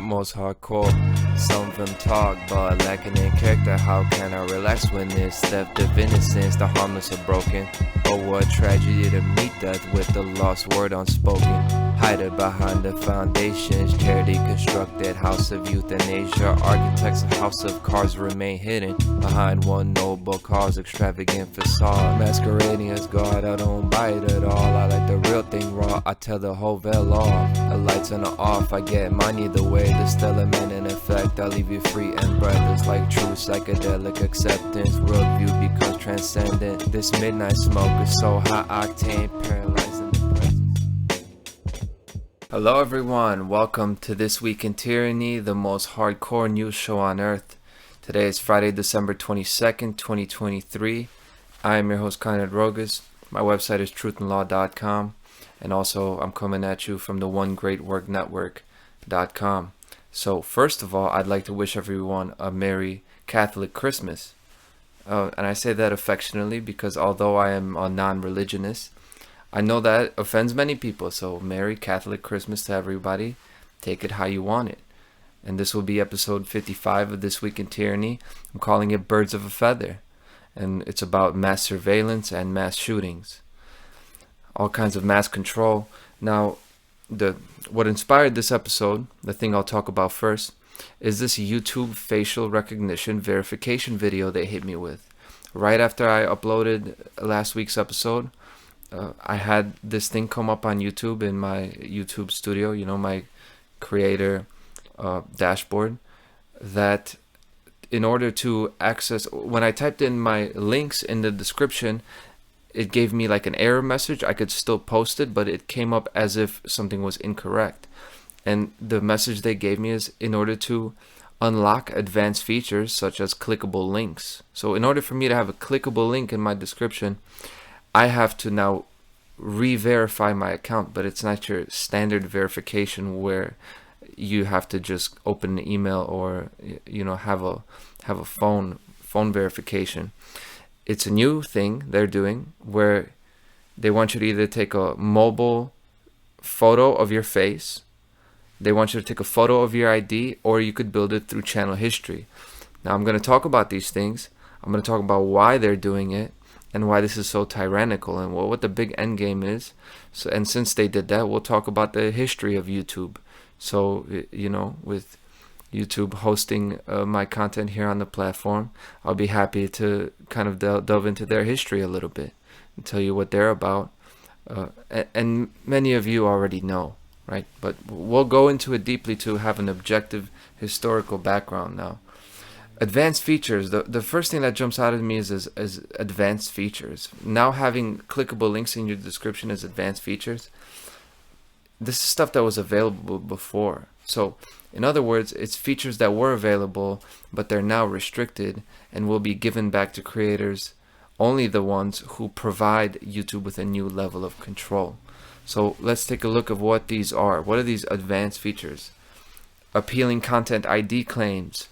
Most hardcore. Some of them talk, but lacking in character. How can I relax when it's theft of innocence? The harmless are broken. Oh, what tragedy to meet death with the lost word unspoken. Hide it behind the foundations. Charity constructed house of euthanasia. Architects of house of cards remain hidden behind one noble cause. Extravagant facade masquerading as God. I don't buy it at all. I like the real thing raw. I tell the whole veil off. The lights on or off. I get mine either way. The stellar man in effect. I'll leave you free and breathless like true psychedelic acceptance. Worldview becomes transcendent. This midnight smoke is so high octane, paralyzing the presence. Hello everyone, welcome to This Week in Tyranny, the most hardcore news show on earth. Today is Friday, December 22nd, 2023. I am your host, Conrad Rogas. My website is truthandlaw.com, and also I'm coming at you from the OneGreatWorkNetwork.com. So first of all, I'd like to wish everyone a Merry Catholic Christmas. And I say that affectionately because although I am a non-religionist, I know that offends many people. So Merry Catholic Christmas to everybody. Take it how you want it. And this will be episode 55 of This Week in Tyranny. I'm calling it Birds of a Feather. And it's about mass surveillance and mass shootings. All kinds of mass control. Now, what inspired this episode, the thing I'll talk about first, is this YouTube facial recognition verification video they hit me with. Right after I uploaded last week's episode, I had this thing come up on YouTube in my YouTube studio, my creator dashboard, that in order to access, when I typed in my links in the description, it gave me like an error message. I could still post it, but it came up as if something was incorrect. And the message they gave me is in order to unlock advanced features such as clickable links. So in order for me to have a clickable link in my description, I have to now re-verify my account, but it's not your standard verification where you have to just open an email or have a phone verification. It's a new thing they're doing where they want you to either take a mobile photo of your face, they want you to take a photo of your ID, or you could build it through channel history. Now I'm going to talk about these things. I'm going to talk about why they're doing it and why this is so tyrannical and what the big end game is. So, and since they did that, we'll talk about the history of YouTube. So, with YouTube hosting my content here on the platform, I'll be happy to kind of delve into their history a little bit and tell you what they're about. And many of you already know, right? But we'll go into it deeply to have an objective historical background now. Advanced features. The first thing that jumps out at me is advanced features. Now having clickable links in your description as advanced features. This is stuff that was available before. So in other words, it's features that were available, but they're now restricted and will be given back to creators, only the ones who provide YouTube with a new level of control. So let's take a look at what these are. What are these advanced features? Appealing content ID claims.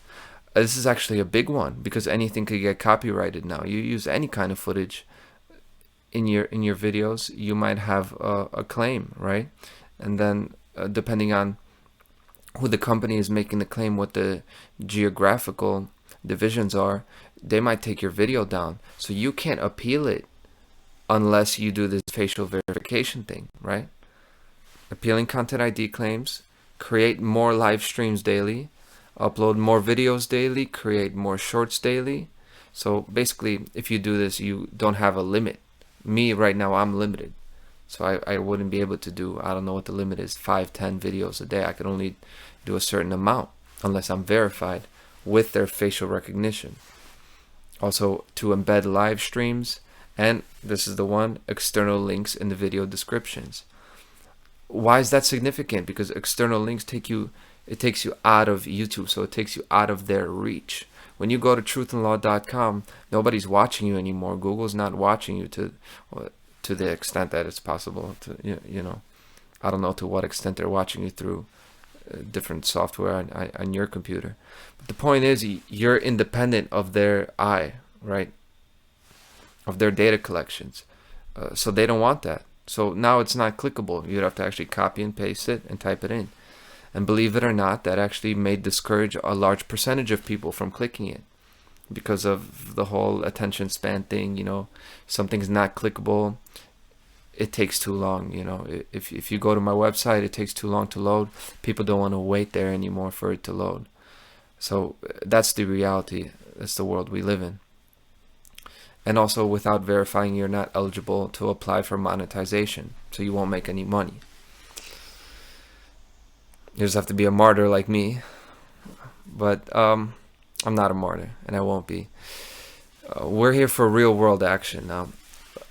This is actually a big one because anything could get copyrighted now. You use any kind of footage in your videos, you might have a claim, right? And then depending on who the company is making the claim, what the geographical divisions are, they might take your video down. So you can't appeal it unless you do this facial verification thing, right? Appealing content ID claims, create more live streams daily, upload more videos daily, create more shorts daily. So basically, if you do this, you don't have a limit. Me, right now, I'm limited. So I wouldn't be able to do, I don't know what the limit is, 5-10 videos a day. I can only do a certain amount unless I'm verified with their facial recognition. Also, to embed live streams, and this is the one, external links in the video descriptions. Why is that significant? Because external links takes you out of YouTube, so it takes you out of their reach. When you go to truthandlaw.com, nobody's watching you anymore. Google's not watching you to to the extent that it's possible to, you know, I don't know to what extent they're watching you through different software on your computer. But the point is, you're independent of their eye, right? Of their data collections. So they don't want that. So now it's not clickable. You'd have to actually copy and paste it and type it in. And believe it or not, that actually may discourage a large percentage of people from clicking it because of the whole attention span thing. You know, something's not clickable, it takes too long. You know, if you go to my website, it takes too long to load. People don't want to wait there anymore for it to load. So that's the reality. That's the world we live in. And also, without verifying, you're not eligible to apply for monetization, so you won't make any money. You just have to be a martyr like me. But I'm not a martyr, and I won't be. We're here for real world action. Now,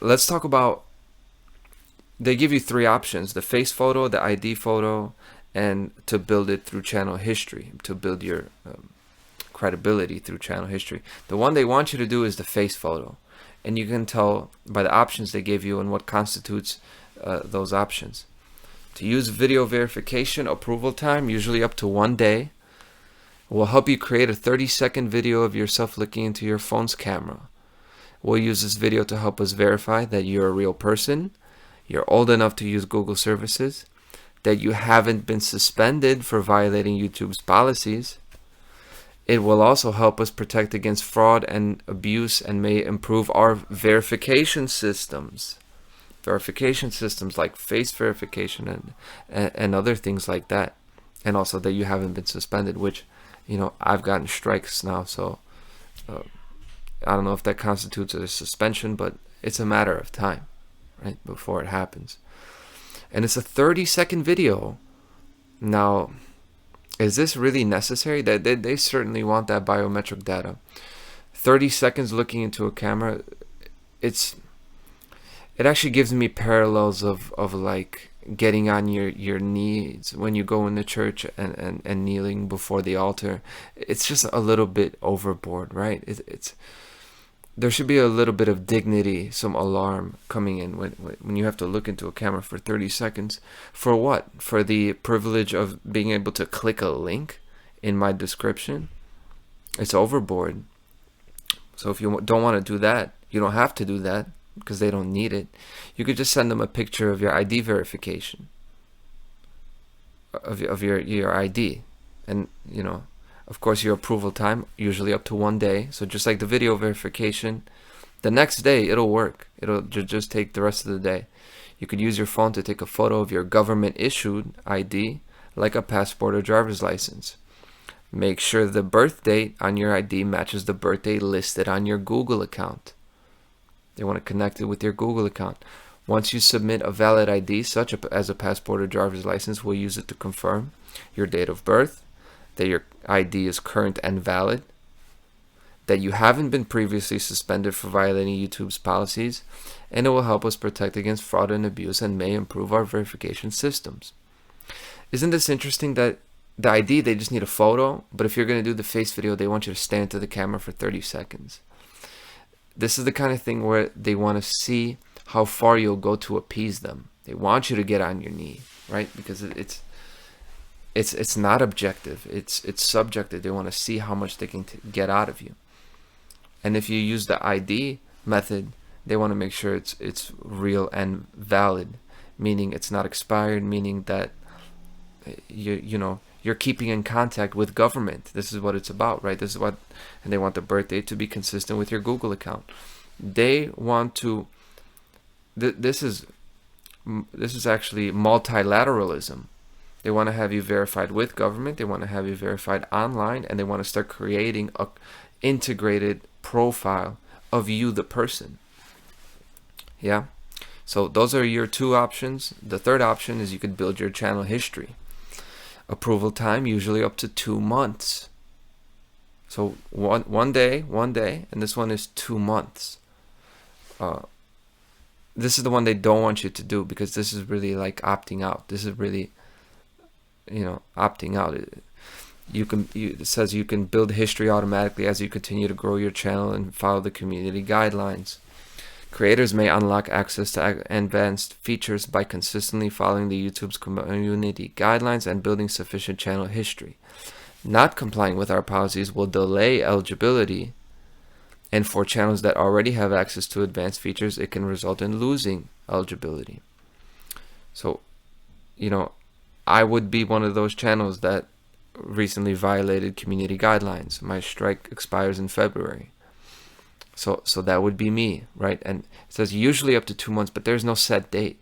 let's talk about, they give you 3 options: the face photo, the ID photo, and to build it through channel history, to build your credibility through channel history. The one they want you to do is the face photo, and you can tell by the options they give you and what constitutes those options. To use video verification, approval time, usually up to 1 day, will help you create a 30-second video of yourself looking into your phone's camera. We'll use this video to help us verify that you're a real person, you're old enough to use Google services, that you haven't been suspended for violating YouTube's policies. It will also help us protect against fraud and abuse and may improve our verification systems. Verification systems like face verification and other things like that. And also that you haven't been suspended, which, you know, I've gotten strikes now, so I don't know if that constitutes a suspension, but it's a matter of time, right, before it happens. And it's a 30-second video. Now, is this really necessary? They certainly want that biometric data. 30 seconds looking into a camera, it actually gives me parallels of like getting on your knees when you go into church and kneeling before the altar. It's just a little bit overboard, right? There should be a little bit of dignity, some alarm coming in when you have to look into a camera for 30 seconds. For what? For the privilege of being able to click a link in my description? It's overboard. So if you don't want to do that, you don't have to do that because they don't need it. You could just send them a picture of your ID verification, of your ID, and, you know, of course, your approval time, usually up to 1 day. So just like the video verification, the next day it'll work. It'll just take the rest of the day. You could use your phone to take a photo of your government-issued ID, like a passport or driver's license. Make sure the birth date on your ID matches the birth date listed on your Google account. They want to connect it with your Google account. Once you submit a valid ID, such as a passport or driver's license, we'll use it to confirm your date of birth, that your ID is current and valid, that you haven't been previously suspended for violating YouTube's policies, and it will help us protect against fraud and abuse and may improve our verification systems. Isn't this interesting that the ID, they just need a photo, but if you're going to do the face video, they want you to stand to the camera for 30 seconds. This is the kind of thing where they want to see how far you'll go to appease them. They want you to get on your knee, right? Because it's not objective, it's subjective. They want to see how much they can get out of you. And if you use the ID method, they want to make sure it's real and valid, meaning it's not expired, meaning that you're keeping in contact with government. This is what it's about, right? This is what, and they want the birth date to be consistent with your Google account. They want to, this is actually multilateralism. They want to have you verified with government, they want to have you verified online, and they want to start creating a integrated profile of you, the person. Yeah? So those are your 2 options. The third option is you could build your channel history. Approval time, usually up to 2 months. So one day, and this one is 2 months. This is the one they don't want you to do, because this is really like opting out. This is really, opting out. It says you can build history automatically as you continue to grow your channel and follow the community guidelines. Creators may unlock access to advanced features by consistently following the YouTube's community guidelines and building sufficient channel history. Not complying with our policies will delay eligibility, and for channels that already have access to advanced features, it can result in losing eligibility. So, I would be one of those channels that recently violated community guidelines. My strike expires in February. So that would be me, right? And it says usually up to 2 months, but there's no set date.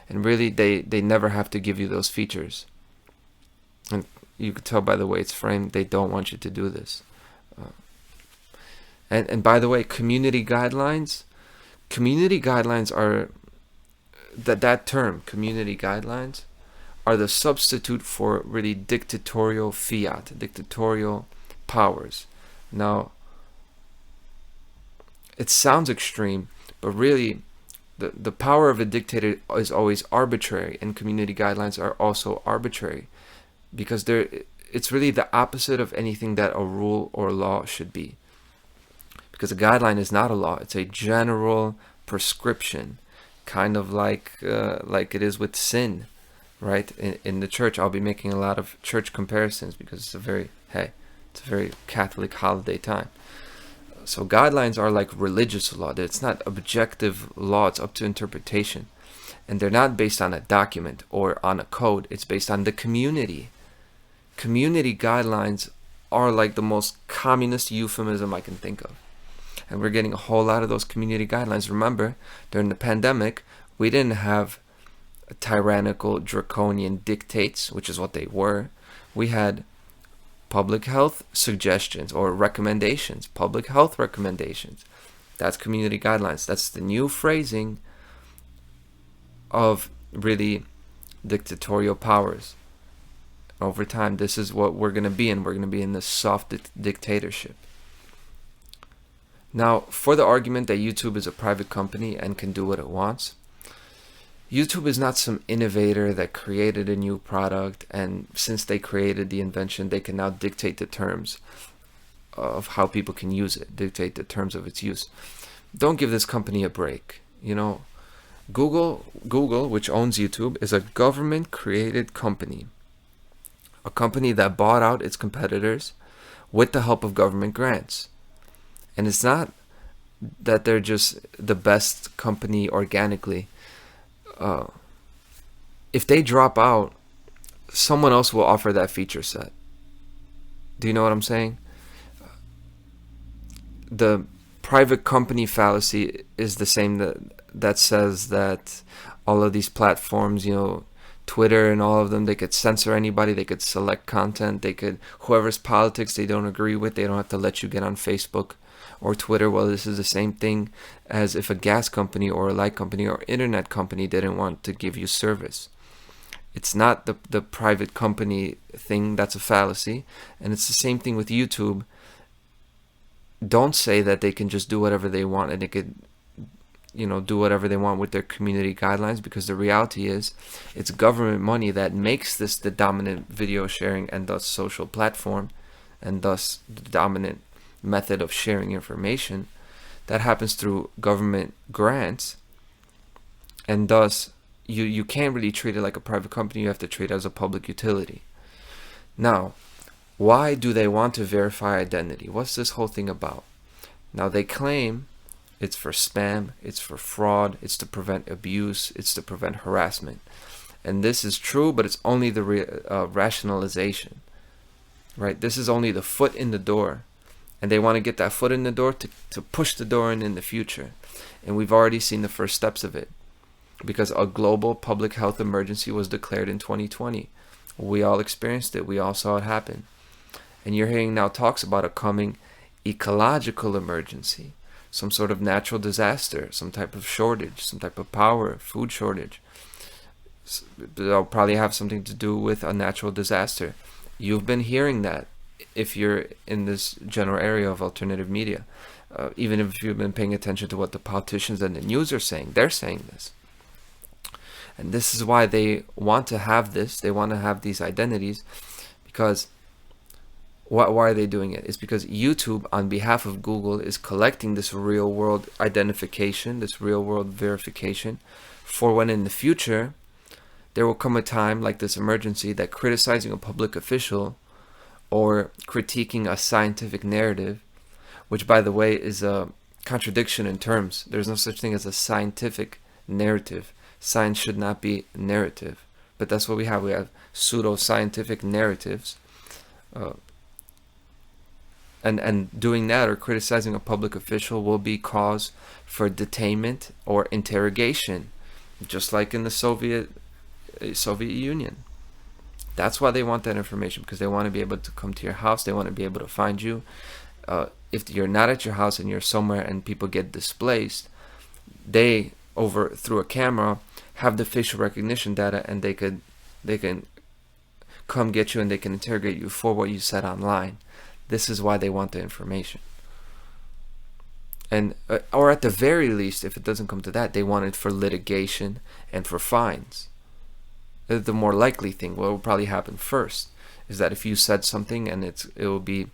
And really, they never have to give you those features. And you could tell by the way it's framed, they don't want you to do this. And by the way, community guidelines are, that term, community guidelines, are the substitute for really dictatorial fiat, dictatorial powers. Now, it sounds extreme, but really the power of a dictator is always arbitrary, and community guidelines are also arbitrary, because it's really the opposite of anything that a rule or law should be. Because a guideline is not a law, it's a general prescription, kind of like it is with sin, right? In the church, I'll be making a lot of church comparisons because it's a very Catholic holiday time. So guidelines are like religious law. It's not objective law, it's up to interpretation. And they're not based on a document or on a code, it's based on the community. Community guidelines are like the most communist euphemism I can think of. And we're getting a whole lot of those community guidelines. Remember, during the pandemic, we didn't have tyrannical, draconian dictates, which is what they were. We had public health suggestions or recommendations, public health recommendations. That's community guidelines. That's the new phrasing of really dictatorial powers. Over time, this is what we're going to be in. We're going to be in this soft dictatorship. Now, for the argument that YouTube is a private company and can do what it wants, YouTube is not some innovator that created a new product, and since they created the invention, they can now dictate the terms of how people can use it, dictate the terms of its use. Don't give this company a break. Google, which owns YouTube, is a government-created company. A company that bought out its competitors with the help of government grants. And it's not that they're just the best company organically. If they drop out, someone else will offer that feature set. Do you know what I'm saying? The private company fallacy is the same that says that all of these platforms, Twitter and all of them, they could censor anybody, they could select content, whoever's politics they don't agree with, they don't have to let you get on Facebook or Twitter. Well, this is the same thing as if a gas company or a light company or internet company didn't want to give you service. It's not the private company thing, that's a fallacy. And it's the same thing with YouTube. Don't say that they can just do whatever they want and they could do whatever they want with their community guidelines, because the reality is it's government money that makes this the dominant video sharing and thus social platform, and thus the dominant method of sharing information. That happens through government grants, and thus you can't really treat it like a private company. You have to treat it as a public utility. Now, why do they want to verify identity? What's this whole thing about? Now, they claim it's for spam, it's for fraud, it's to prevent abuse, it's to prevent harassment. And this is true, but it's only the rationalization, right? This is only the foot in the door. And they want to get that foot in the door to push the door in the future. And we've already seen the first steps of it, because a global public health emergency was declared in 2020. We all experienced it. We all saw it happen. And you're hearing now talks about a coming ecological emergency, some sort of natural disaster, some type of shortage, some type of food shortage. They'll probably have something to do with a natural disaster. You've been hearing that if you're in this general area of alternative media. Even if you've been paying attention to what the politicians and the news are saying, they're saying this. And this is why they want to have this. They want to have these identities, because Why are they doing it? It's because YouTube, on behalf of Google, is collecting this real world identification, this real world verification, for when in the future there will come a time like this emergency that criticizing a public official or critiquing a scientific narrative, which by the way is a contradiction in terms. There's no such thing as a scientific narrative. Science should not be narrative. But that's what we have. We have pseudo-scientific narratives. And doing that or criticizing a public official will be cause for detainment or interrogation, just like in the Soviet Union. That's why they want that information, because they want to be able to come to your house. They want to be able to find you. If you're not at your house and you're somewhere and people get displaced, they, over through a camera, have the facial recognition data, and they can come get you and they can interrogate you for what you said online. This is why they want the information. And or at the very least, if it doesn't come to that, they want it for litigation and for fines. The more likely thing, what will probably happen first, is that if you said something and it will be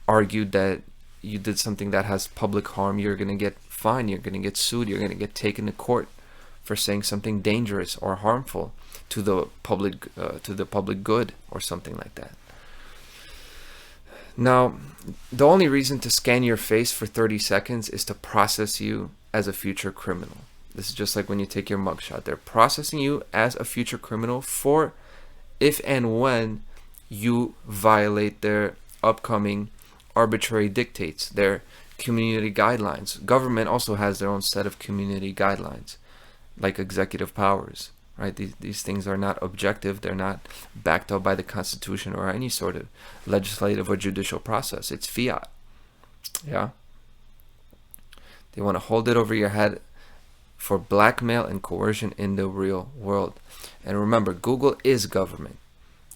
argued that you did something that has public harm, you're going to get fined, you're going to get sued, you're going to get taken to court for saying something dangerous or harmful to the public good or something like that. Now, the only reason to scan your face for 30 seconds is to process you as a future criminal. This is just like when you take your mugshot. They're processing you as a future criminal for if and when you violate their upcoming arbitrary dictates, their community guidelines. Government also has their own set of community guidelines, like executive powers. Right? These things are not objective. They're not backed up by the Constitution or any sort of legislative or judicial process. It's fiat. Yeah? They want to hold it over your head for blackmail and coercion in the real world. And remember, Google is government.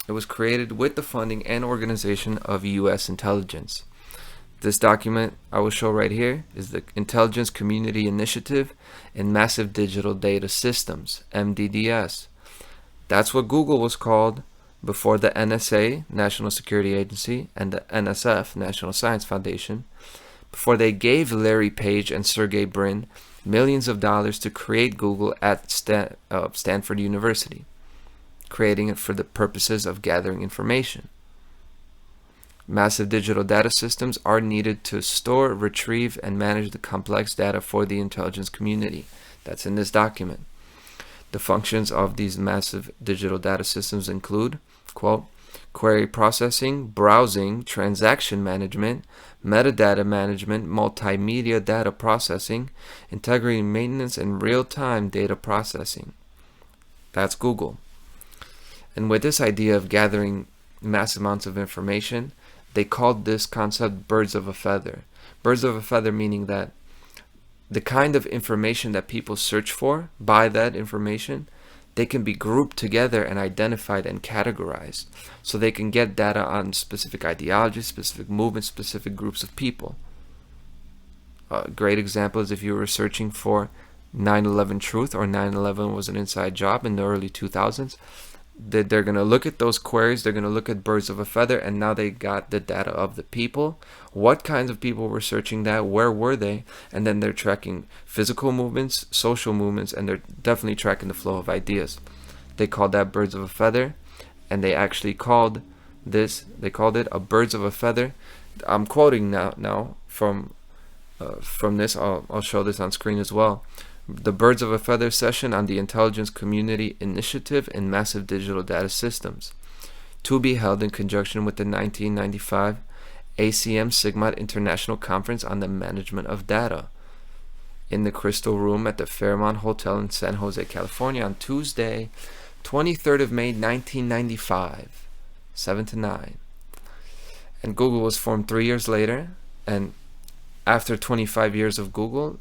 It was created with the funding and organization of U.S. intelligence. This document I will show right here is the Intelligence Community Initiative in Massive Digital Data Systems, MDDS. That's what Google was called before the NSA, National Security Agency, and the NSF, National Science Foundation, before they gave Larry Page and Sergey Brin millions of dollars to create Google at Stanford University, creating it for the purposes of gathering information. Massive digital data systems are needed to store, retrieve, and manage the complex data for the intelligence community. That's in this document. The functions of these massive digital data systems include, quote, query processing, browsing, transaction management, metadata management, multimedia data processing, integrity maintenance, and real-time data processing. That's Google. And with this idea of gathering massive amounts of information, they called this concept birds of a feather. Birds of a feather meaning that the kind of information that people search for, by that information, they can be grouped together and identified and categorized. So they can get data on specific ideologies, specific movements, specific groups of people. A great example is if you were searching for 9/11 truth or 9/11 was an inside job in the early 2000s, they're going to look at those queries, they're going to look at birds of a feather, and now they got the data of the people, what kinds of people were searching that, where were they, and then they're tracking physical movements, social movements, and they're definitely tracking the flow of ideas. They called that birds of a feather, and they actually called it a birds of a feather. I'm quoting now from this. I'll show this on screen as well. The Birds of a Feather session on the Intelligence Community Initiative in Massive Digital Data Systems, to be held in conjunction with the 1995 ACM SIGMOD International Conference on the Management of Data in the Crystal Room at the Fairmont Hotel in San Jose, California on Tuesday, 23rd of May, 1995, 7 to 9. And Google was formed 3 years later, and after 25 years of Google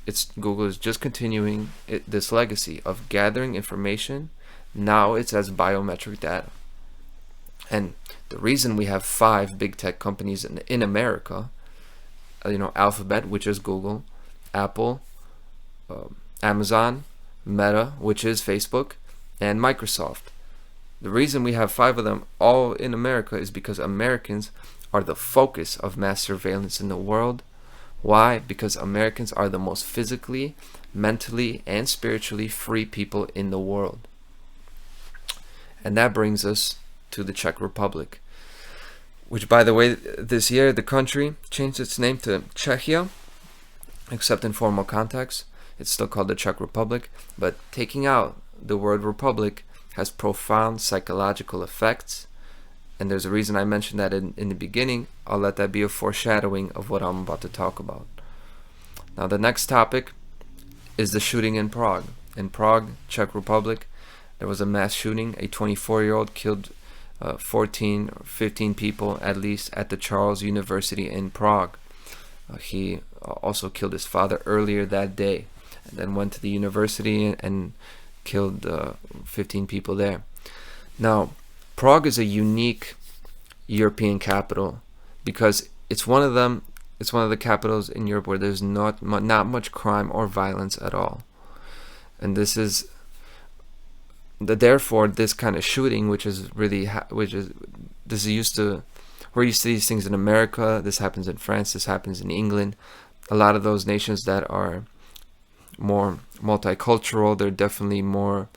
is just continuing this legacy of gathering information. Now it's as biometric data. And the reason we have 5 big tech companies in America, Alphabet, which is Google, Apple, Amazon, Meta, which is Facebook, and Microsoft. The reason we have 5 of them all in America is because Americans are the focus of mass surveillance in the world. Why? Because Americans are the most physically, mentally, and spiritually free people in the world. And that brings us to the Czech Republic, which, by the way, this year the country changed its name to Czechia, except in formal context. It's still called the Czech Republic, but taking out the word republic has profound psychological effects, and there's a reason I mentioned that in the beginning. I'll let that be a foreshadowing of what I'm about to talk about. Now, the next topic is the shooting in Prague. In Prague, Czech Republic, there was a mass shooting. A 24-year-old killed 14 or 15 people at least at the Charles University in Prague. He also killed his father earlier that day, and then went to the university and killed 15 people there. Now, Prague is a unique European capital because it's one of them. It's one of the capitals in Europe where there's not much crime or violence at all, and therefore this kind of shooting, we're used to these things in America. This happens in France. This happens in England. A lot of those nations that are more multicultural, they're definitely more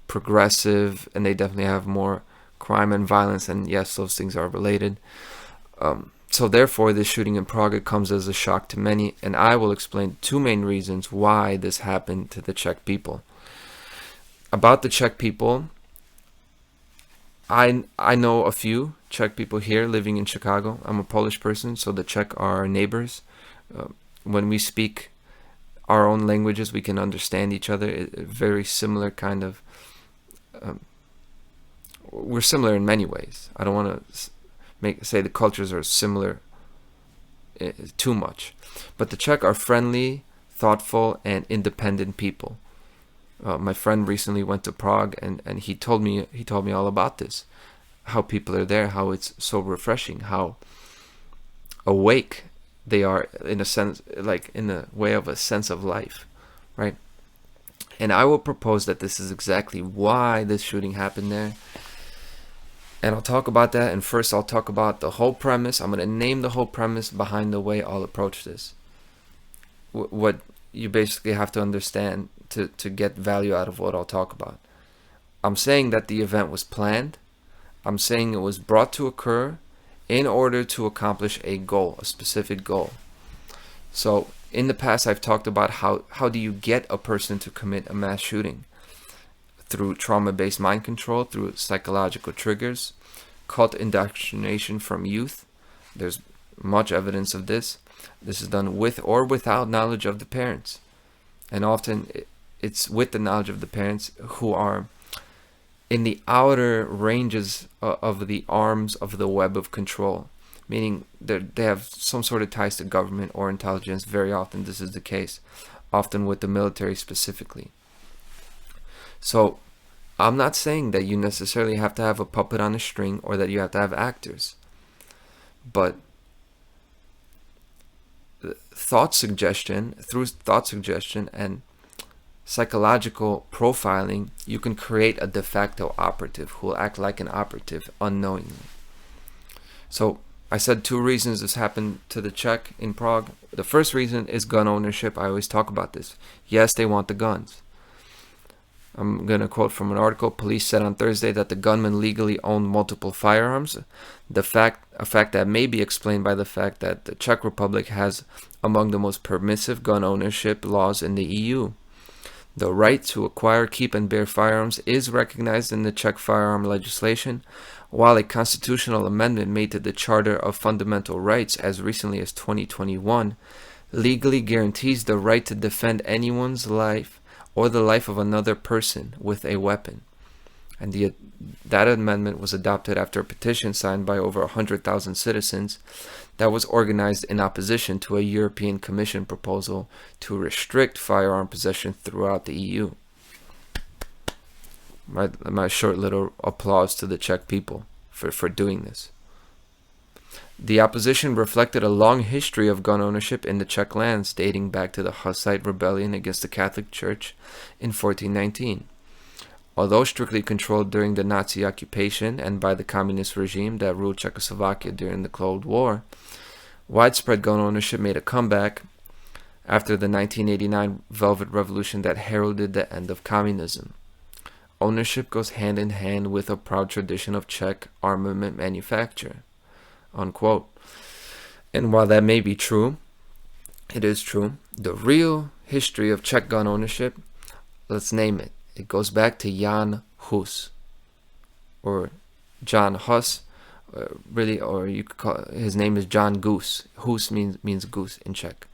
progressive, and they definitely have more crime and violence, and yes, those things are related. So therefore, this shooting in Prague comes as a shock to many, and I will explain 2 main reasons why this happened to the Czech people. About the Czech people, I know a few Czech people here living in Chicago. I'm a Polish person, so the Czech are our neighbors. When we speak our own languages, we can understand each other. Very similar kind of. We're similar in many ways. I don't want to say the cultures are similar too much, but the Czech are friendly, thoughtful, and independent people. My friend recently went to Prague, and he told me all about this, how people are there, how it's so refreshing, how awake they are in a sense, like in the way of a sense of life, right? And I will propose that this is exactly why this shooting happened there. And I'll talk about that, and first I'll talk about the whole premise. I'm going to name the whole premise behind the way I'll approach this. What you basically have to understand to get value out of what I'll talk about. I'm saying that the event was planned. I'm saying it was brought to occur in order to accomplish a goal, a specific goal. So in the past, I've talked about how do you get a person to commit a mass shooting? Through trauma-based mind control, through psychological triggers, cult indoctrination from youth. There's much evidence of this. This is done with or without knowledge of the parents. And often it's with the knowledge of the parents who are in the outer ranges of the arms of the web of control, meaning they have some sort of ties to government or intelligence. Very often this is the case, often with the military specifically. So I'm not saying that you necessarily have to have a puppet on a string or that you have to have actors, but through thought suggestion and psychological profiling, you can create a de facto operative who will act like an operative unknowingly. So I said 2 reasons this happened to the Czech in Prague. The first reason is gun ownership. I always talk about this. Yes, they want the guns. I'm going to quote from an article. Police said on Thursday that the gunman legally owned multiple firearms, a fact that may be explained by the fact that the Czech Republic has among the most permissive gun ownership laws in the EU. The right to acquire, keep, and bear firearms is recognized in the Czech firearm legislation, while a constitutional amendment made to the Charter of Fundamental Rights as recently as 2021 legally guarantees the right to defend anyone's life or the life of another person with a weapon. And that amendment was adopted after a petition signed by over 100,000 citizens that was organized in opposition to a European Commission proposal to restrict firearm possession throughout the EU. My short little applause to the Czech people for doing this. The opposition reflected a long history of gun ownership in the Czech lands dating back to the Hussite rebellion against the Catholic Church in 1419. Although strictly controlled during the Nazi occupation and by the communist regime that ruled Czechoslovakia during the Cold War, widespread gun ownership made a comeback after the 1989 Velvet Revolution that heralded the end of communism. Ownership goes hand in hand with a proud tradition of Czech armament manufacture, unquote. And while that may be true, it is true, the real history of Czech gun ownership, let's name it. It goes back to Jan Hus, or John Hus, really, or you could call his name is John Hus. Hus means goose in Czech.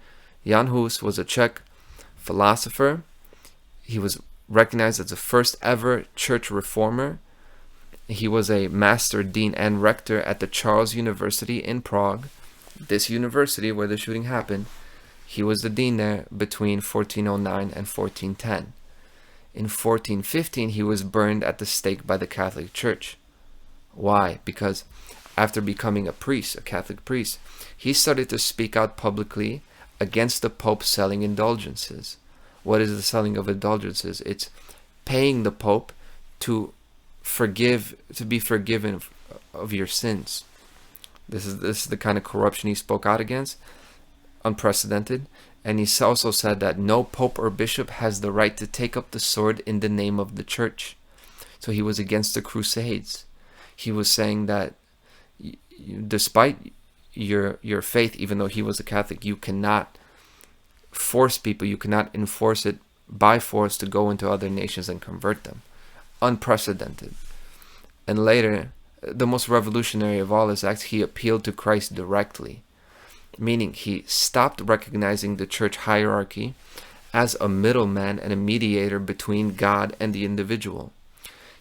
Jan Hus was a Czech philosopher. He was recognized as the first ever church reformer. He was a master dean and rector at the Charles University in Prague. This university where the shooting happened, he was the dean there between 1409 and 1410. In 1415, he was burned at the stake by the Catholic Church. Why? Because after becoming a priest, a Catholic priest, he started to speak out publicly against the Pope selling indulgences. What is the selling of indulgences? It's paying the Pope to be forgiven of your sins. This is the kind of corruption he spoke out against, unprecedented. And he also said that no pope or bishop has the right to take up the sword in the name of the church. So he was against the Crusades. He was saying that despite your faith, even though he was a Catholic, you cannot force people, you cannot enforce it by force to go into other nations and convert them. Unprecedented. And later, the most revolutionary of all his acts, he appealed to Christ directly. Meaning he stopped recognizing the church hierarchy as a middleman and a mediator between God and the individual.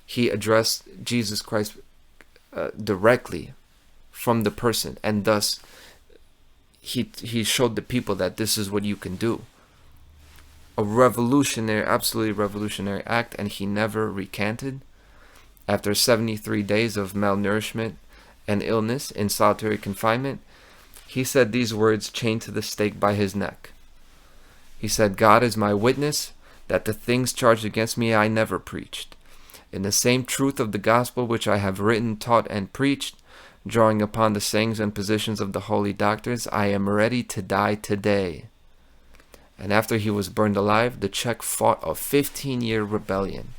He addressed Jesus Christ directly from the person, and thus he showed the people that this is what you can do. A revolutionary, absolutely revolutionary act, and he never recanted. After 73 days of malnourishment and illness in solitary confinement, he said these words chained to the stake by his neck. He said, "God is my witness that the things charged against me I never preached. In the same truth of the gospel which I have written, taught, and preached, drawing upon the sayings and positions of the holy doctors, I am ready to die today." And after he was burned alive, the Czech fought a 15-year rebellion.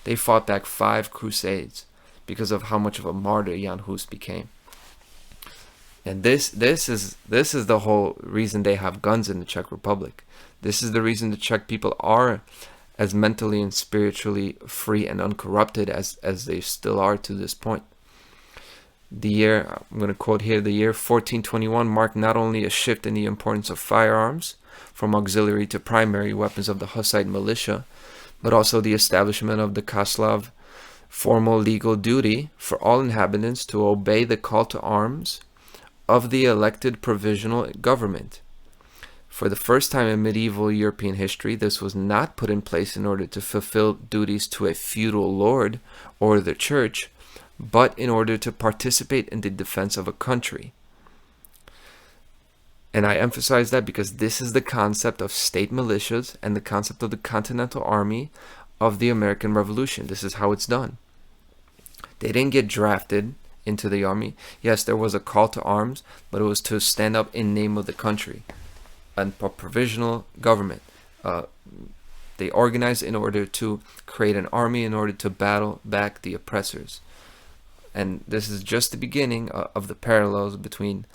They fought back 5 crusades because of how much of a martyr Jan Hus became. And this is the whole reason they have guns in the Czech Republic. This is the reason the Czech people are as mentally and spiritually free and uncorrupted as they still are to this point. The year, I'm going to quote here, the year 1421 marked not only a shift in the importance of firearms from auxiliary to primary weapons of the Hussite militia, but also the establishment of the Kaslav formal legal duty for all inhabitants to obey the call to arms of the elected provisional government. For the first time in medieval European history, this was not put in place in order to fulfill duties to a feudal lord or the church, but in order to participate in the defense of a country. And I emphasize that because this is the concept of state militias and the concept of the Continental Army of the American Revolution. This is how it's done. They didn't get drafted into the army. Yes, there was a call to arms, but it was to stand up in name of the country and a provisional government. They organized in order to create an army in order to battle back the oppressors. And this is just the beginning of the parallels between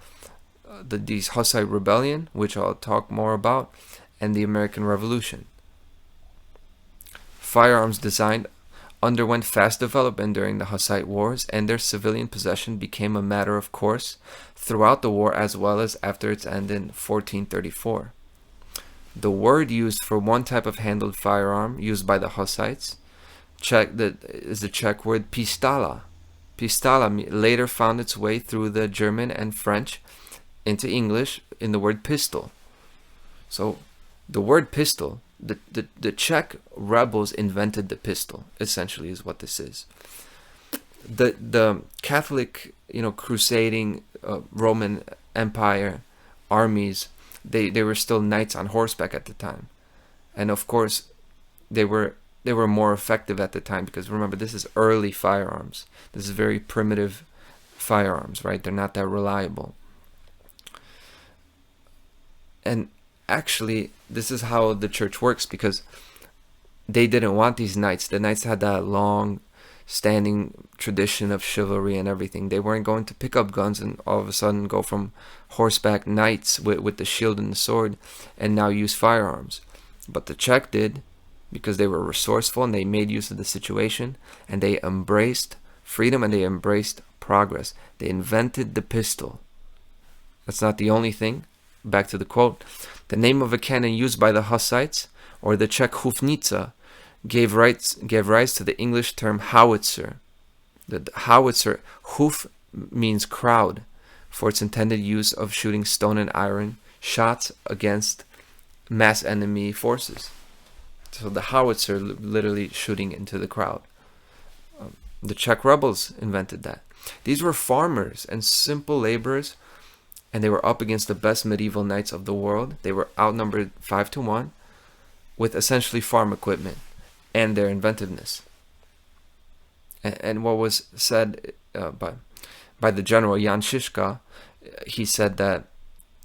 these Hussite rebellion, which I'll talk more about, and the American Revolution. Firearms design underwent fast development during the Hussite Wars, and their civilian possession became a matter of course throughout the war as well as after its end in 1434. The word used for one type of handled firearm used by the Hussites is the Czech word pistola. Pistola later found its way through the German and French into English in the word pistol. So the word pistol, the Czech rebels invented the pistol, essentially, is what this is. The Catholic, crusading Roman Empire armies, they were still knights on horseback at the time. And of course, they were they were more effective at the time, because remember, this is early firearms. This is very primitive firearms, right? They're not that reliable. And actually, this is how the church works, because they didn't want these knights. The knights had that long standing tradition of chivalry and everything. They weren't going to pick up guns and all of a sudden go from horseback knights with the shield and the sword and now use firearms. But the Czech did, because they were resourceful and they made use of the situation, and they embraced freedom and they embraced progress. They invented the pistol. That's not the only thing. Back to the quote. The name of a cannon used by the Hussites, or the Czech Hufnica, gave rise to the English term howitzer. The howitzer, huf means crowd, for its intended use of shooting stone and iron shots against mass enemy forces. So the howitzer, literally shooting into the crowd. The Czech rebels invented that. These were farmers and simple laborers, and they were up against the best medieval knights of the world. They were outnumbered 5-1 with essentially farm equipment and their inventiveness. And what was said by the general Jan Žižka, he said that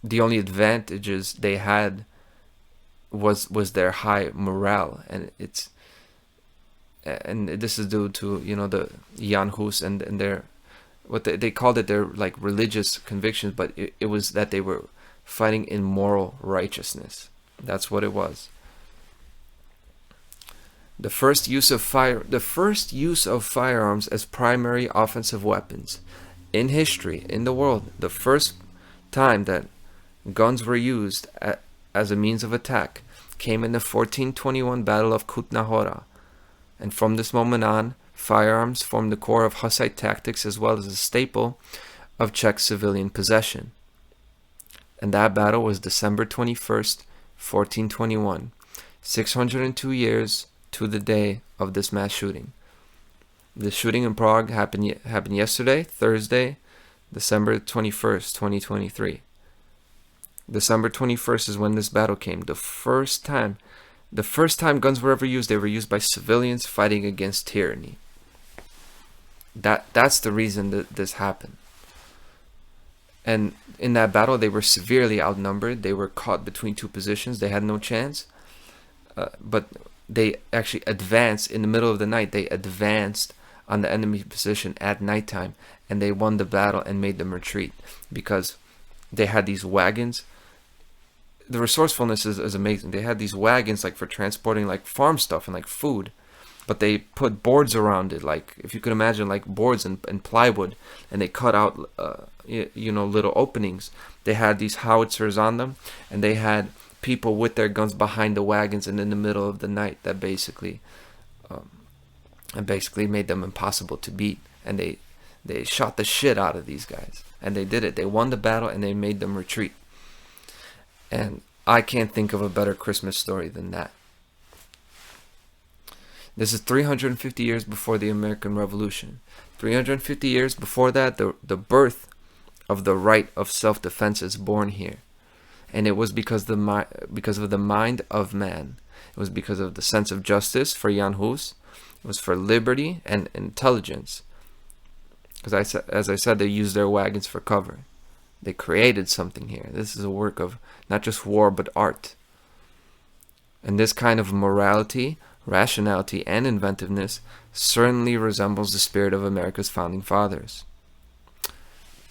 the only advantages they had was their high morale, and this is due to the Jan Hus and their what they called it their like religious convictions, but it was that they were fighting in moral righteousness. That's what it was. The first use of firearms as primary offensive weapons in history, in the world, the first time that guns were used as a means of attack came in the 1421 Battle of Kutná Hora. And from this moment on, firearms formed the core of Hussite tactics as well as a staple of Czech civilian possession. And that battle was December 21st, 1421, 602 years to the day of this mass shooting. The shooting in Prague happened yesterday, Thursday, December 21st, 2023. December 21st is when this battle came. The first time guns were ever used, they were used by civilians fighting against tyranny. That's the reason that this happened. And in that battle, they were severely outnumbered. They were caught between two positions. They had no chance. But they actually advanced in the middle of the night. They advanced on the enemy position at nighttime, and they won the battle and made them retreat because they had these wagons. The resourcefulness is amazing. They had these wagons like for transporting like farm stuff and like food, but they put boards around it, like if you could imagine like boards and plywood, and they cut out little openings. They had these howitzers on them, and they had people with their guns behind the wagons and in the middle of the night that basically made them impossible to beat. And they shot the shit out of these guys, and they did it. They won the battle and they made them retreat. And I can't think of a better Christmas story than that. This is 350 years before the American Revolution. 350 years before that, the birth of the right of self-defense is born here. And it was because of the mind of man. It was because of the sense of justice for Jan Hus. It was for liberty and intelligence. Because as I said, they used their wagons for cover. They created something here. This is a work of not just war, but art. And this kind of morality, rationality, and inventiveness certainly resembles the spirit of America's founding fathers.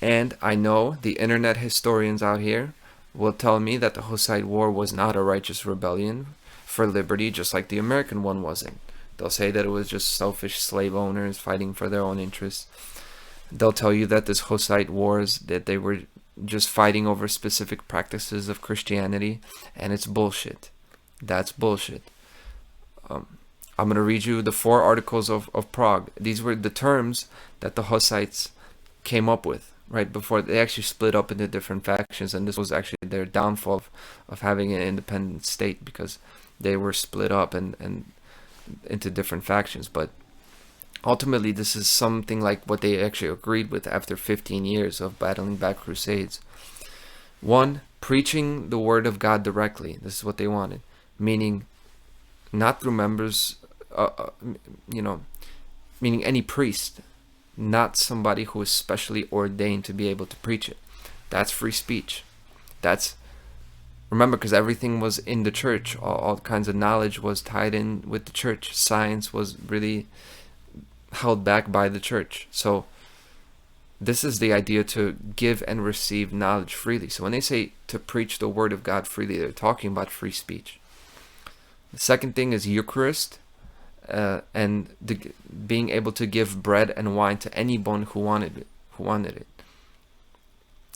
And I know the internet historians out here will tell me that the Hussite War was not a righteous rebellion for liberty, just like the American one wasn't. They'll say that it was just selfish slave owners fighting for their own interests. They'll tell you that this Hussite wars, that they were just fighting over specific practices of Christianity, and it's bullshit. That's bullshit. I'm going to read you the 4 articles of Prague. These were the terms that the Hussites came up with right before they actually split up into different factions, and this was actually their downfall of having an independent state, because they were split up and into different factions. But ultimately, this is something like what they actually agreed with after 15 years of battling back crusades. 1, preaching the word of God directly. This is what they wanted, meaning not through members you know, meaning any priest, not somebody who is specially ordained to be able to preach it. That's free speech. That's, remember, because everything was in the church. All kinds of knowledge was tied in with the church. Science was really held back by the church. So this is the idea, to give and receive knowledge freely. So when they say to preach the word of God freely, they're talking about free speech. The second thing is Eucharist, and being able to give bread and wine to anyone who wanted it.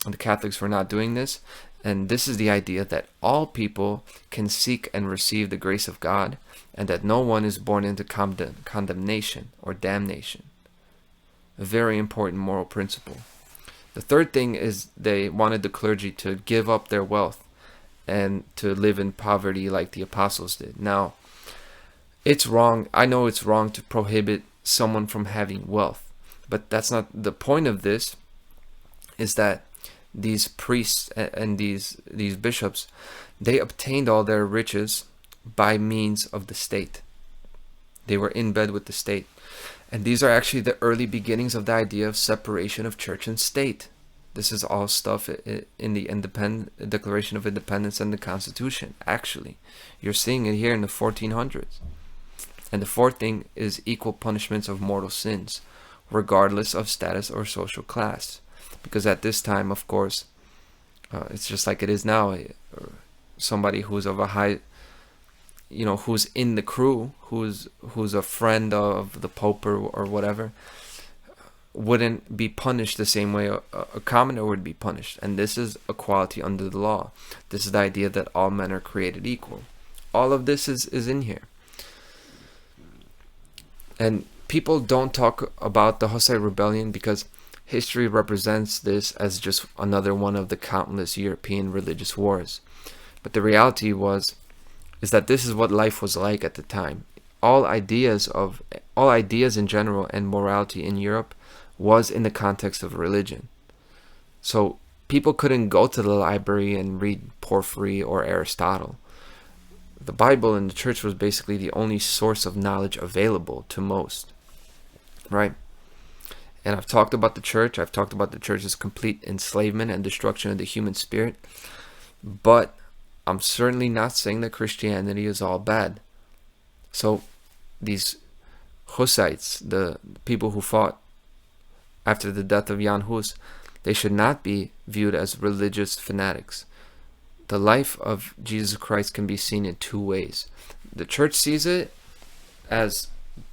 And the Catholics were not doing this. And this is the idea that all people can seek and receive the grace of God, and that no one is born into condemnation or damnation. A very important moral principle. The third thing is they wanted the clergy to give up their wealth and to live in poverty like the apostles did. Now, it's wrong. I know it's wrong to prohibit someone from having wealth, but that's not the point of this. Is that these priests and these bishops, they obtained all their riches by means of the state. They were in bed with the state. And these are actually the early beginnings of the idea of separation of church and state. This is all stuff in the Declaration of Independence and the Constitution. Actually, you're seeing it here in the 1400s. And the fourth thing is equal punishments of mortal sins, regardless of status or social class. Because at this time, of course, it's just like it is now. Somebody who's of a high, who's in the crew, who's a friend of the Pope or whatever, wouldn't be punished the same way a commoner would be punished. And this is equality under the law. This is the idea that all men are created equal. All of this is in here. And people don't talk about the Hussite Rebellion because history represents this as just another one of the countless European religious wars. But the reality is that this is what life was like at the time. All ideas in general and morality in Europe was in the context of religion. So people couldn't go to the library and read Porphyry or Aristotle. The Bible and the church was basically the only source of knowledge available to most. Right? And I've talked about the church. I've talked about the church's complete enslavement and destruction of the human spirit. But I'm certainly not saying that Christianity is all bad. So these Hussites, the people who fought after the death of Jan Hus, they should not be viewed as religious fanatics. The life of Jesus Christ can be seen in two ways. The church sees it as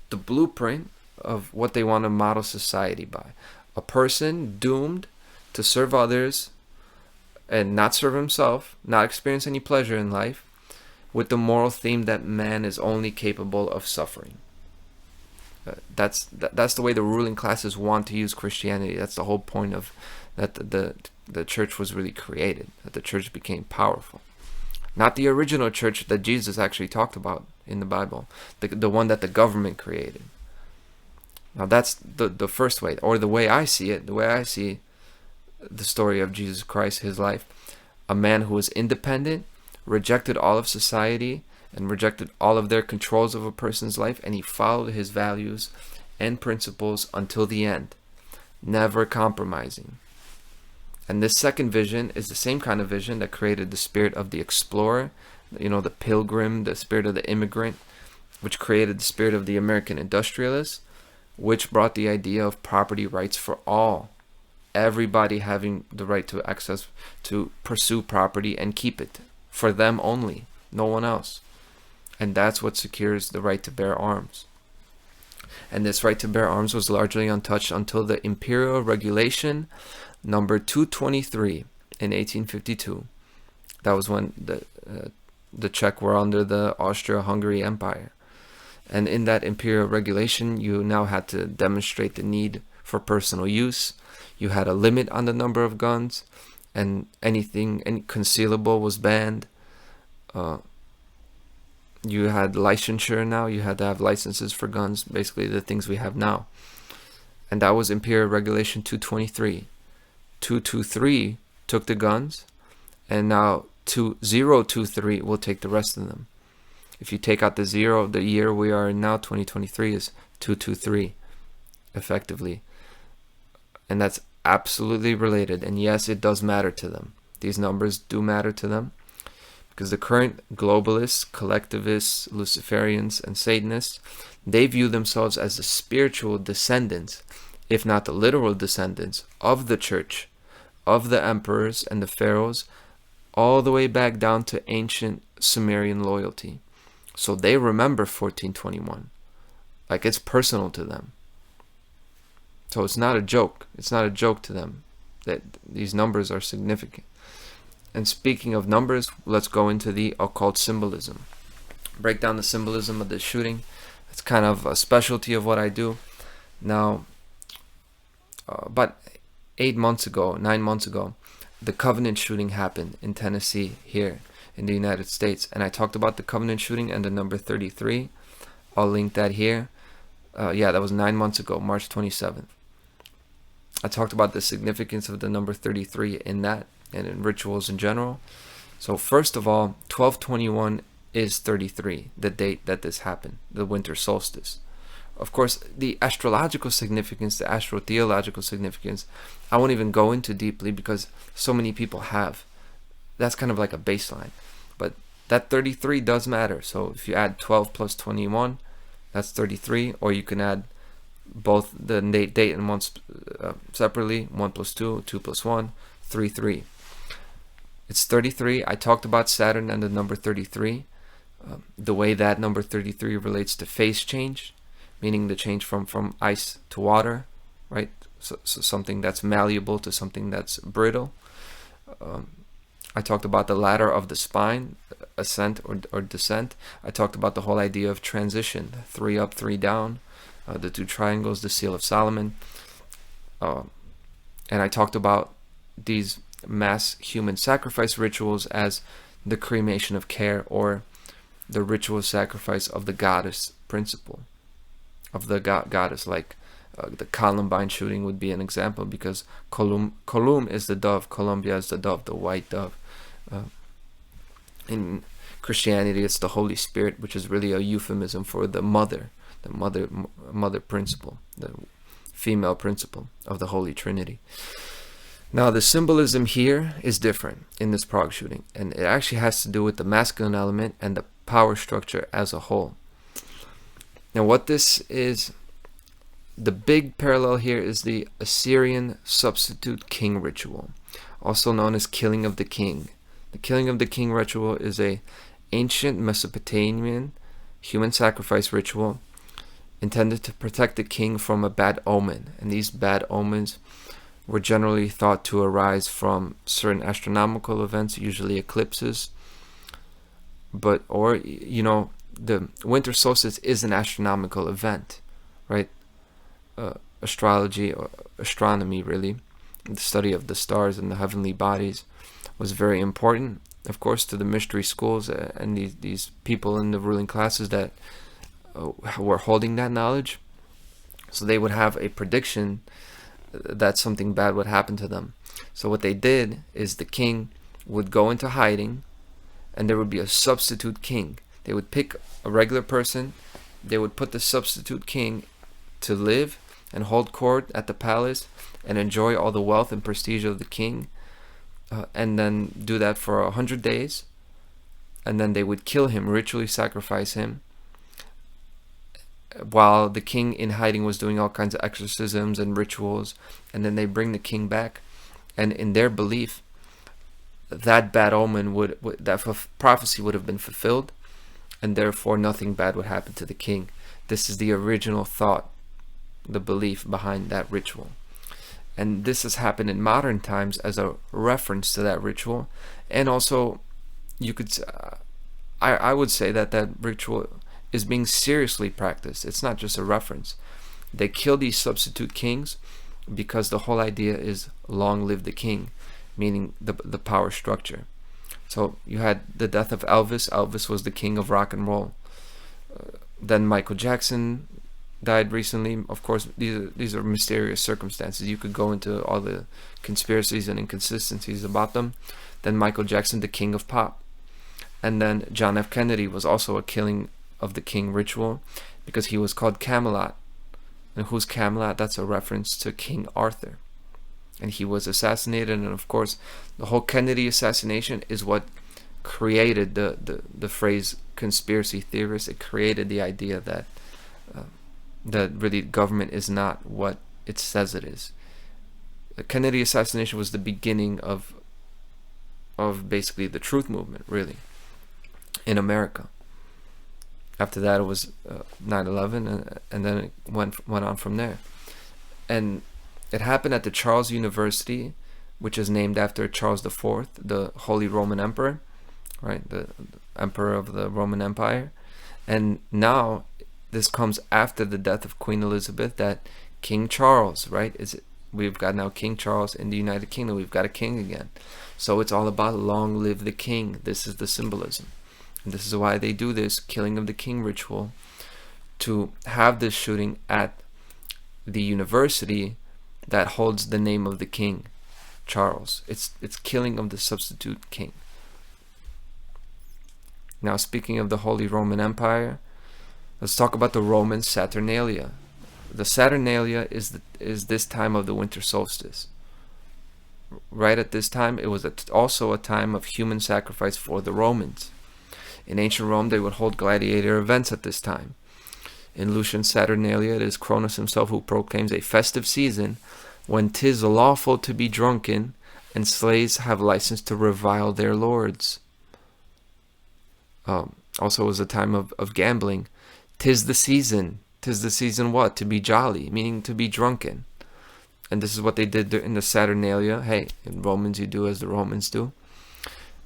the blueprint of what they want to model society by. A person doomed to serve others and not serve himself, not experience any pleasure in life, with the moral theme that man is only capable of suffering. That's the way the ruling classes want to use Christianity. That's the whole point of that the church was really created, that the church became powerful. Not the original church that Jesus actually talked about in the Bible, the one that the government created. Now that's the first way, or the way I see it, the way I see the story of Jesus Christ, his life. A man who was independent, rejected all of society, and rejected all of their controls of a person's life, and he followed his values and principles until the end, never compromising. And this second vision is the same kind of vision that created the spirit of the explorer, the pilgrim, the spirit of the immigrant, which created the spirit of the American industrialist, which brought the idea of property rights for all. Everybody having the right to access, to pursue property and keep it for them only, no one else. And that's what secures the right to bear arms. And this right to bear arms was largely untouched until the Imperial Regulation number 223 in 1852. That was when the Czech were under the Austro-Hungary Empire. And in that Imperial Regulation, you now had to demonstrate the need for personal use. You had a limit on the number of guns, and any concealable was banned. You had licensure now. You had to have licenses for guns, basically the things we have now. And that was Imperial Regulation 223. 223 took the guns, and now 2023 will take the rest of them. If you take out the 0, the year we are in now, 2023, is 223, effectively. And that's absolutely related. And yes, it does matter to them. These numbers do matter to them, because the current globalists, collectivists, Luciferians, and Satanists, they view themselves as the spiritual descendants, if not the literal descendants, of the church, of the emperors and the pharaohs, all the way back down to ancient Sumerian loyalty. So they remember 1421. Like, it's personal to them. So it's not a joke. It's not a joke to them that these numbers are significant. And speaking of numbers, let's go into the occult symbolism. Break down the symbolism of this shooting. It's kind of a specialty of what I do. Now, about 9 months ago, the Covenant shooting happened in Tennessee, here in the United States. And I talked about the Covenant shooting and the number 33. I'll link that here. Yeah, that was 9 months ago, March 27th. I talked about the significance of the number 33 in that, and in rituals in general. So first of all, 12/21 is 33, the date that this happened, the winter solstice. Of course, the astrological significance, the astrotheological significance, I won't even go into deeply because so many people have. That's kind of like a baseline. But that 33 does matter. So if you add 12 plus 21, that's 33. Or you can add both the date and months separately. 1 plus 2, 2 plus 1, 3, 3. It's 33. I talked about Saturn and the number 33. The way that number 33 relates to phase change, meaning the change from ice to water, right? So something that's malleable to something that's brittle. I talked about the ladder of the spine, ascent or descent. I talked about the whole idea of transition, 3 up, 3 down, the 2 triangles, the Seal of Solomon. And I talked about these mass human sacrifice rituals as the cremation of care, or the ritual sacrifice of the goddess principle, of the goddess. Like the Columbine shooting would be an example, because Colum is the dove, Columbia is the dove, the white dove. In Christianity, it's the Holy Spirit, which is really a euphemism for the mother principle, the female principle of the Holy Trinity. Now, the symbolism here is different in this Prague shooting, and it actually has to do with the masculine element and the power structure as a whole. Now, what this is, the big parallel here is the Assyrian substitute king ritual, also known as killing of the king. The killing of the king ritual is a ancient Mesopotamian human sacrifice ritual intended to protect the king from a bad omen, and these bad omens were generally thought to arise from certain astronomical events, usually eclipses. The winter solstice is an astronomical event, right? Astrology, or astronomy really, the study of the stars and the heavenly bodies, was very important, of course, to the mystery schools and these people in the ruling classes that were holding that knowledge. So they would have a prediction that something bad would happen to them. So what they did is the king would go into hiding, and there would be a substitute king. They would pick a regular person, they would put the substitute king to live and hold court at the palace and enjoy all the wealth and prestige of the king, and then do that for 100 days, and then they would kill him, ritually sacrifice him, while the king in hiding was doing all kinds of exorcisms and rituals. And then they bring the king back, and in their belief, that bad omen that prophecy would have been fulfilled, and therefore nothing bad would happen to the king. This is the original thought, the belief behind that ritual. And this has happened in modern times as a reference to that ritual. And also, you could, I would say that ritual is being seriously practiced. It's not just a reference. They kill these substitute kings because the whole idea is long live the king, meaning the power structure. So you had the death of Elvis. Elvis was the king of rock and roll. Then Michael Jackson died recently. Of course, these are mysterious circumstances. You could go into all the conspiracies and inconsistencies about them. Then Michael Jackson, the king of pop. And then John F. Kennedy was also a killing of the king ritual, because he was called Camelot. And who's Camelot? That's a reference to King Arthur. And he was assassinated, and of course the whole Kennedy assassination is what created the phrase conspiracy theorist. It created the idea that that really government is not what it says it is. The Kennedy assassination was the beginning of basically the truth movement, really, in America. After that, it was 9/11, and then it went on from there. And it happened at the Charles University, which is named after Charles IV, the Holy Roman Emperor, right? The Emperor of the Roman Empire. And now, this comes after the death of Queen Elizabeth, that King Charles, right? We've got now King Charles in the United Kingdom. We've got a king again. So it's all about long live the king. This is the symbolism. And this is why they do this killing of the king ritual, to have this shooting at the university that holds the name of the king, Charles. It's killing of the substitute king. Now, speaking of the Holy Roman Empire, let's talk about the Roman Saturnalia. The Saturnalia is this time of the winter solstice. Right at this time, it was also a time of human sacrifice for the Romans. In ancient Rome, they would hold gladiator events at this time. In Lucian's Saturnalia, it is Cronus himself who proclaims a festive season when 'tis lawful to be drunken, and slaves have license to revile their lords. Also, it was a time of gambling. 'Tis the season. 'Tis the season what? To be jolly, meaning to be drunken. And this is what they did in the Saturnalia. Hey, in Romans, you do as the Romans do.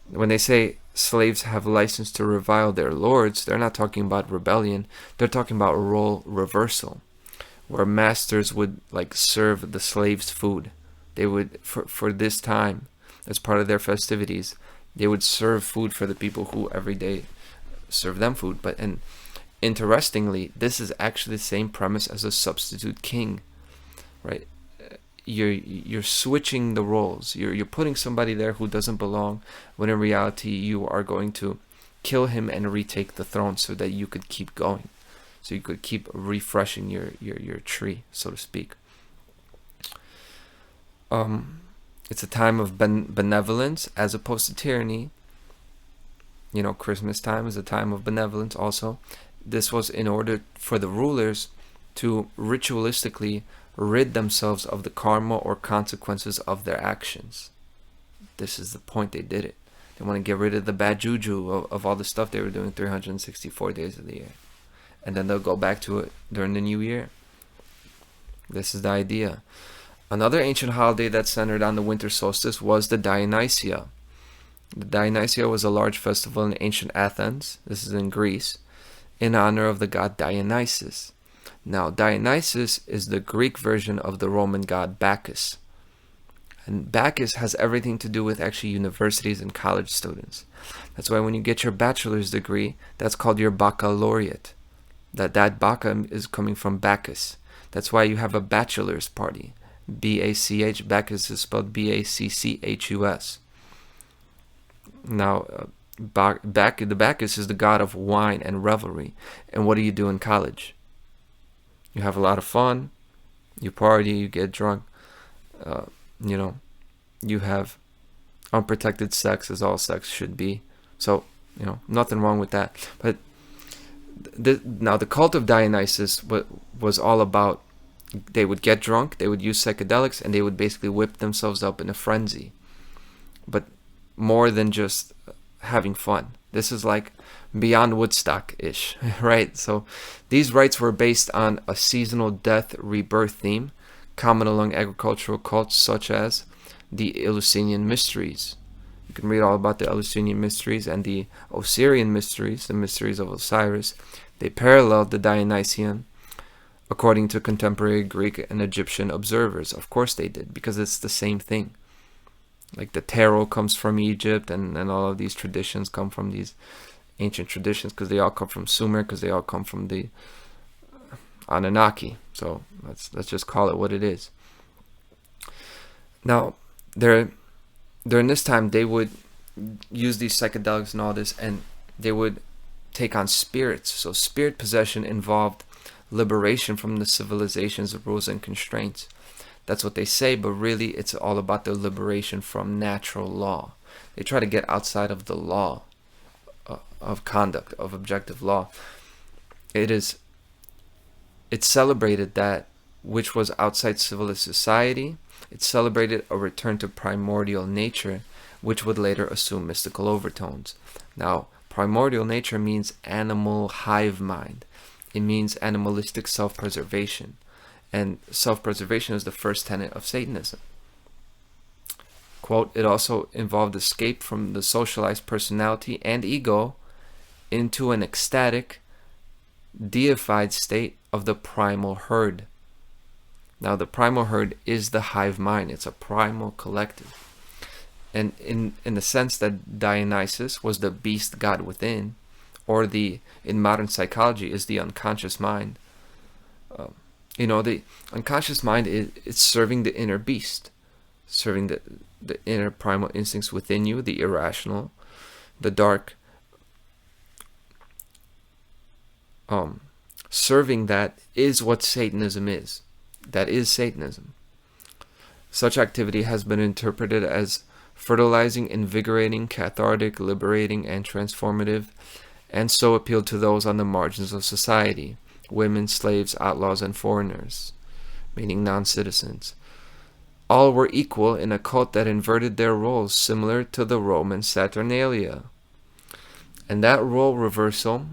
When they say slaves have license to revile their lords, they're not talking about rebellion. They're talking about role reversal, where masters would serve the slaves food. They would, for this time, as part of their festivities, they would serve food for the people who every day serve them food. And interestingly, this is actually the same premise as a substitute king, right? You're switching the roles. You're putting somebody there who doesn't belong, when in reality you are going to kill him and retake the throne so that you could keep going, so you could keep refreshing your tree, so to speak. It's a time of benevolence as opposed to tyranny. Christmas time is a time of benevolence also. This was in order for the rulers to ritualistically rid themselves of the karma or consequences of their actions. This is the point they did it. They want to get rid of the bad juju of all the stuff they were doing 364 days of the year. And then they'll go back to it during the new year. This is the idea. Another ancient holiday that centered on the winter solstice was the Dionysia. The Dionysia was a large festival in ancient Athens, this is in Greece, in honor of the god Dionysus. Now, Dionysus is the Greek version of the Roman god Bacchus. And Bacchus has everything to do with actually universities and college students. That's why when you get your bachelor's degree, that's called your baccalaureate. That Baccha is coming from Bacchus. That's why you have a bachelor's party. B-A-C-H. Bacchus is spelled B-A-C-C-H-U-S. Now, the Bacchus is the god of wine and revelry. And what do you do in college? You have a lot of fun, you party, you get drunk, you have unprotected sex, as all sex should be. So, nothing wrong with that. But now the cult of Dionysus was all about, they would get drunk, they would use psychedelics, and they would basically whip themselves up in a frenzy. But more than just having fun. This is like beyond Woodstock-ish, right? So these rites were based on a seasonal death rebirth theme, common among agricultural cults such as the Eleusinian Mysteries. You can read all about the Eleusinian Mysteries and the Osirian Mysteries, the mysteries of Osiris. They paralleled the Dionysian according to contemporary Greek and Egyptian observers. Of course they did, because it's the same thing. Like the tarot comes from Egypt, and all of these traditions come from these ancient traditions, because they all come from Sumer, because they all come from the Anunnaki. So let's just call it what it is. Now, during this time, they would use these psychedelics and all this, and they would take on spirits. So spirit possession involved liberation from the civilization's rules and constraints. That's what they say, but really it's all about their liberation from natural law. They try to get outside of the law of conduct, of objective law. It's celebrated that which was outside civilized society. It celebrated a return to primordial nature, which would later assume mystical overtones. Now, primordial nature means animal hive mind. It means animalistic self-preservation. And self-preservation is the first tenet of Satanism. Quote, it also involved escape from the socialized personality and ego into an ecstatic, deified state of the primal herd. Now, the primal herd is the hive mind. It's a primal collective. And in the sense that Dionysus was the beast god within, or in modern psychology is the unconscious mind. The unconscious mind is serving the inner beast, serving the inner primal instincts within you, the irrational, the dark. Serving that is what Satanism is. That is Satanism. Such activity has been interpreted as fertilizing, invigorating, cathartic, liberating, and transformative, and so appealed to those on the margins of society, women, slaves, outlaws, and foreigners, meaning non-citizens. All were equal in a cult that inverted their roles, similar to the Roman Saturnalia. And that role reversal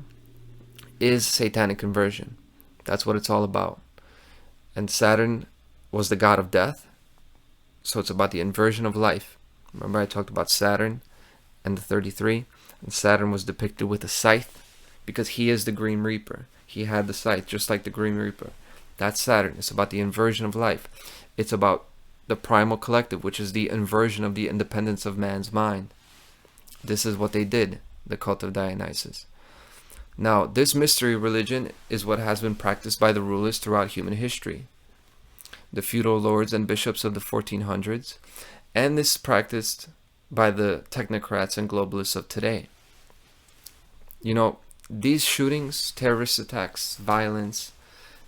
is satanic conversion. That's what it's all about. And Saturn was the god of death, so it's about the inversion of life. Remember I talked about Saturn and the 33, and Saturn was depicted with a scythe because he is the Grim Reaper. He had the scythe just like the Grim Reaper. That's Saturn. It's about the inversion of life. It's about the primal collective, which is the inversion of the independence of man's mind. This is what they did, the cult of Dionysus. Now, this mystery religion is what has been practiced by the rulers throughout human history, the feudal lords and bishops of the 1400s, and this is practiced by the technocrats and globalists of today. These shootings, terrorist attacks, violence,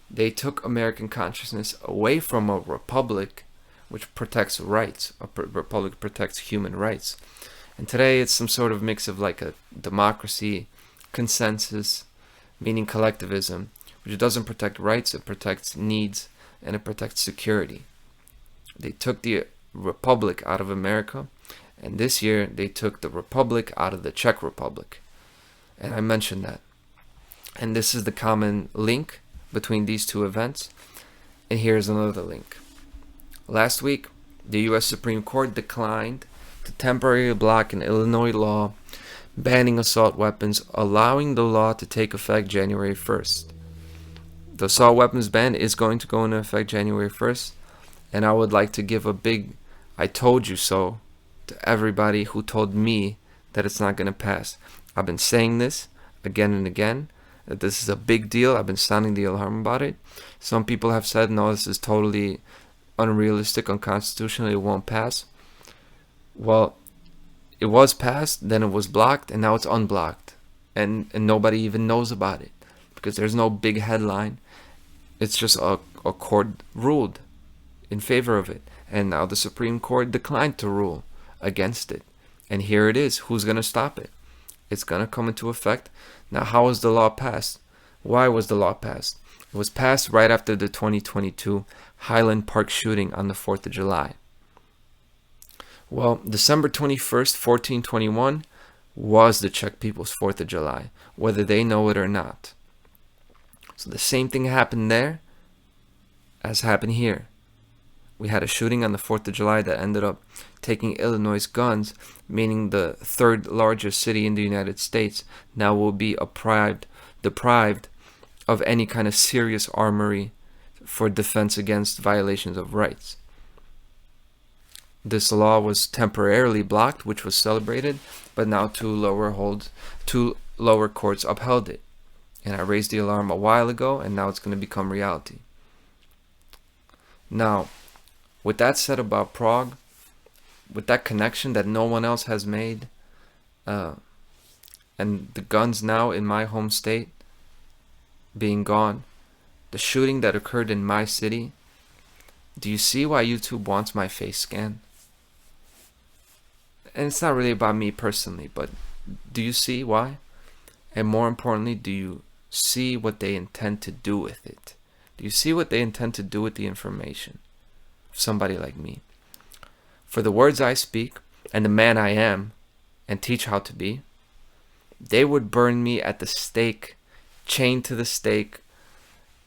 they took American consciousness away from a republic which protects rights. A republic protects human rights. And today it's some sort of mix of like a democracy, consensus, meaning collectivism, which doesn't protect rights, it protects needs, and it protects security. They took the republic out of America, and this year they took the republic out of the Czech Republic. And I mentioned that. And this is the common link between these two events. And here's another link. Last week, the U.S. Supreme Court declined to temporarily block an Illinois law banning assault weapons, allowing the law to take effect January 1st. The assault weapons ban is going to go into effect January 1st, and I would like to give a big I told you so to everybody who told me that it's not going to pass. I've been saying this again and again, that this is a big deal. I've been sounding the alarm about it. Some people have said, no, this is totally unrealistic, unconstitutional, it won't pass. Well, it was passed, then it was blocked, and now it's unblocked. And nobody even knows about it because there's no big headline. It's just a court ruled in favor of it. And now the Supreme Court declined to rule against it. And here it is. Who's going to stop it? It's going to come into effect. Now, how was the law passed? Why was the law passed? It was passed right after the 2022 Highland Park shooting on the 4th of July. Well, December 21st, 1421 was the Czech people's 4th of July, whether they know it or not. So the same thing happened there as happened here. We had a shooting on the 4th of July that ended up taking Illinois' guns, meaning the third largest city in the United States now will be deprived of any kind of serious armory for defense against violations of rights. This law was temporarily blocked, which was celebrated, but now two lower courts upheld it. And I raised the alarm a while ago, and now it's going to become reality. Now, with that said about Prague, with that connection that no one else has made, Uh, and the guns now in my home state being gone, the shooting that occurred in my city, do you see why YouTube wants my face scan? And it's not really about me personally, but do you see why? And more importantly, do you see what they intend to do with it? Do you see what they intend to do with the information of somebody like me? For the words I speak and the man I am and teach how to be, they would burn me at the stake, chained to the stake,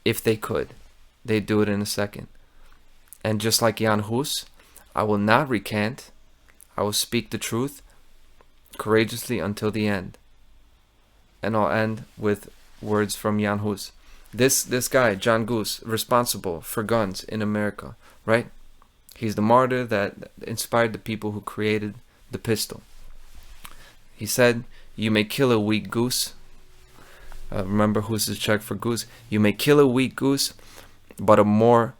if they could. They'd do it in a second. And just like Jan Hus, I will not recant. I will speak the truth courageously until the end. And I'll end with words from Jan Hus. This guy, Jan Hus, responsible for guns in America, right? He's the martyr that inspired the people who created the pistol. He said, "You may kill a weak goose." Remember Hus's check for goose. "You may kill a weak goose, but more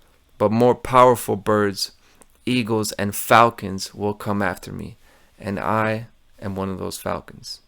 powerful birds, eagles and falcons will come after me, and I am one of those falcons."